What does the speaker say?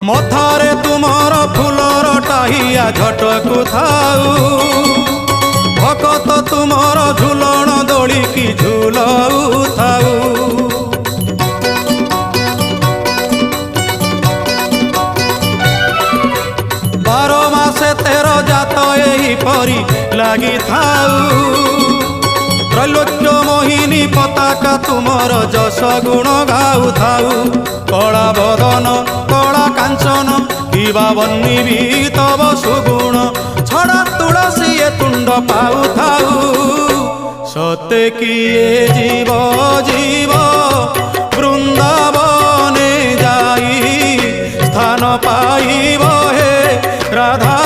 मथारे तुमर फूलर टाहिया झटकु थाऊ भकत तुमर झुलण दोड़ी की झुलऊ थाऊ। बारो मासे तेरो जात एही परी लागी थाऊ त्रैलोक्य मोहिनी पताका तुमर जस गुण गाऊ थाऊ। कला बदन कला कांचन किबा बन्नी भी तब सुगुण छड़ा तुलसी ए तुंड पाऊ थाऊ। सते किए जीव जीव वृंदावने जाई स्थान पाइब हे राधा।